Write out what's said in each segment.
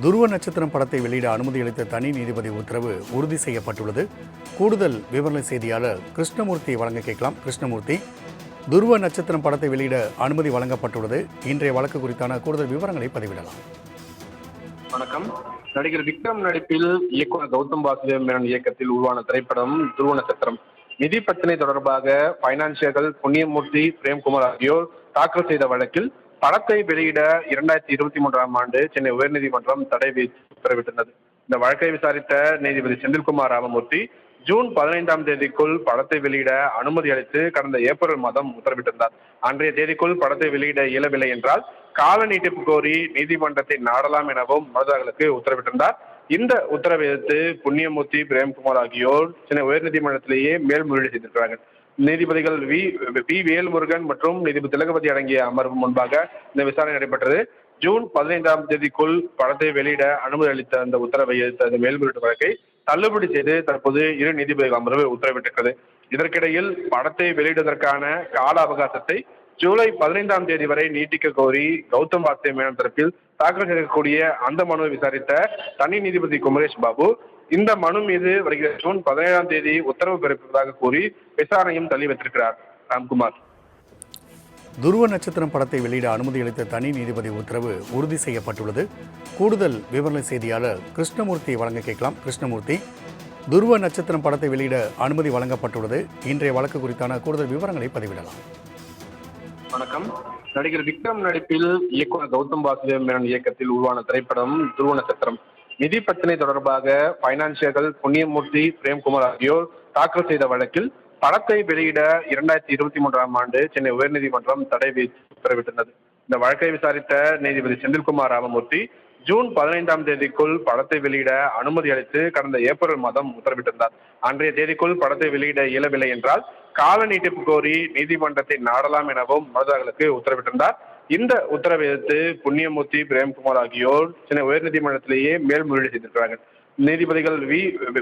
துருவ நட்சத்திரம் படத்தை வெளியிட அனுமதி அளித்த தனி நீதிபதி உத்தரவு உறுதி செய்யப்பட்டுள்ளது. கூடுதல் விவரண செய்தியாளர் கிருஷ்ணமூர்த்தி வழங்க கேட்கலாம். கிருஷ்ணமூர்த்தி, துருவ நட்சத்திரம் படத்தை வெளியிட அனுமதி வழங்கப்பட்டுள்ளது. இன்றைய வழக்கு குறித்தான கூடுதல் விவரங்களை பதிவிடலாம். வணக்கம். நடிகர் விக்ரம் நடிப்பில் இயக்குனர் கௌதம் வாசுதேவ் மேனன் இயக்கத்தில் உருவான திரைப்படம் துருவ நட்சத்திரம். நிதி பிரச்சனை தொடர்பாக பைனான்சியர்கள் புண்ணியமூர்த்தி, பிரேம்குமார் ஆகியோர் தாக்கல் செய்த வழக்கில் படத்தை வெளியிட 2023ஆம் ஆண்டு சென்னை உயர்நீதிமன்றம் தடை விதித்து உத்தரவிட்டுள்ளது. இந்த வழக்கை விசாரித்த நீதிபதி செந்தில்குமார் ராமமூர்த்தி ஜூன் 15ஆம் தேதிக்குள் படத்தை வெளியிட அனுமதி அளித்து கடந்த ஏப்ரல் மாதம் உத்தரவிட்டிருந்தார். அன்றைய தேதிக்குள் படத்தை வெளியிட இயலவில்லை என்றால் கால நீட்டிப்பு கோரி நீதிமன்றத்தை நாடலாம் எனவும் மனுதாரர்களுக்கு உத்தரவிட்டிருந்தார். இந்த உத்தரவை எதிர்த்து புண்ணியமூர்த்தி, பிரேம்குமார் ஆகியோர் சென்னை உயர்நீதிமன்றத்திலேயே மேல்முறையீடு செய்திருக்கிறார்கள். நீதிபதிகள் வி வேல்முருகன் மற்றும் நீதிபதி திலகவதி அடங்கிய அமர்வு முன்பாக இந்த விசாரணை நடைபெற்றது. ஜூன் 15ஆம் தேதிக்குள் படத்தை வெளியிட அனுமதி அளித்த அந்த உத்தரவை எதிர்த்த அந்த மேல்முறையீட்டு வழக்கை தள்ளுபடி செய்து தற்போது இரு நீதிபதிகள் அமர்வு உத்தரவிட்டிருக்கிறது. இதற்கிடையில் படத்தை வெளியிடுவதற்கான கால அவகாசத்தை ஜூலை 15ஆம் தேதி வரை நீட்டிக்க கோரி கௌதம் வாசுதேவ் மேனன் தரப்பில் தாக்கல் செய்யக்கூடிய அந்த மனுவை விசாரித்த தனி நீதிபதி குமரேஷ் பாபு இந்த மனு மீது வருகிற ஜூன் 17ஆம் தேதி உத்தரவு பிறப்பிப்பதாக கூறி விசாரணையும் தள்ளி வைத்திருக்கிறார். ராம்குமார். துருவ நட்சத்திரம் படத்தை வெளியிட அனுமதி அளித்த தனி நீதிபதி உத்தரவு உறுதி செய்யப்பட்டுள்ளது. கூடுதல் விவரண செய்தியாளர் கிருஷ்ணமூர்த்தி வழங்க கேட்கலாம். கிருஷ்ணமூர்த்தி, துருவ நட்சத்திரம் படத்தை வெளியிட அனுமதி வழங்கப்பட்டுள்ளது. இன்றைய வழக்கு குறித்தான கூடுதல் விவரங்களை பதிவிடலாம். வணக்கம். நடிகர் விக்ரம் நடிப்பில் இயக்குனர் கௌதம் வாசுதேவ் மேனன் இயக்கத்தில் உருவான திரைப்படம் துருவ நட்சத்திரம். நிதி பிரச்சனை தொடர்பாக பைனான்சியர்கள் புண்ணியமூர்த்தி, பிரேம்குமார் ஆகியோர் தாக்கல் செய்த வழக்கில் படத்தை வெளியிட 2023ஆம் ஆண்டு சென்னை உயர்நீதிமன்றம் தடை விதித்து உத்தரவிட்டுள்ளது. இந்த வழக்கை விசாரித்த நீதிபதி செந்தில்குமார் ராமமூர்த்தி ஜூன் 15ஆம் தேதிக்குள் படத்தை வெளியிட அனுமதி அளித்து கடந்த ஏப்ரல் மாதம் உத்தரவிட்டிருந்தார். அன்றைய தேதிக்குள் படத்தை வெளியிட இயலவில்லை என்றால் கால நீட்டிப்பு கோரி நீதிமன்றத்தை நாடலாம் எனவும் மனுதாரர்களுக்கு உத்தரவிட்டிருந்தார். இந்த உத்தரவை எதிர்த்து புண்ணியமூர்த்தி, பிரேம்குமார் ஆகியோர் சென்னை உயர்நீதிமன்றத்திலேயே மேல்முறையீடு செய்திருக்கிறார்கள். நீதிபதிகள்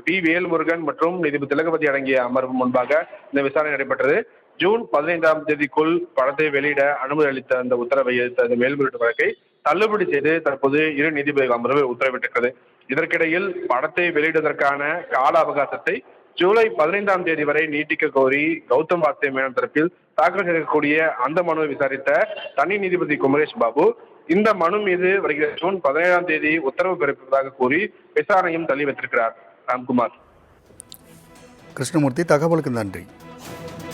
வி வேல்முருகன் மற்றும் நீதிபதி திலகவதி அடங்கிய அமர்வு முன்பாக இந்த விசாரணை நடைபெற்றது. ஜூன் 15ஆம் தேதிக்குள் படத்தை வெளியிட அனுமதி அளித்த அந்த உத்தரவை எதிர்த்த அந்த மேல்முறையீட்டு வழக்கை தள்ளுபடி செய்து தற்போது இரு நீதிபதிகள் அமர்வு உத்தரவிட்டிருக்கிறது. இதற்கிடையில் படத்தை வெளியிடுவதற்கான கால அவகாசத்தை ஜூலை 15ஆம் தேதி வரை நீட்டிக்க கோரி கௌதம் வாசுதேவ் மேனன் தரப்பில் தாக்கல் செய்யக்கூடிய அந்த மனுவை விசாரித்த தனி நீதிபதி குமரேஷ் பாபு இந்த மனு மீது வருகிற ஜூன் 17ஆம் தேதி உத்தரவு பிறப்பிப்பதாக கூறி விசாரணையும் தள்ளி வைத்திருக்கிறார். ராம்குமார். கிருஷ்ணமூர்த்தி, தகவலுக்கு நன்றி.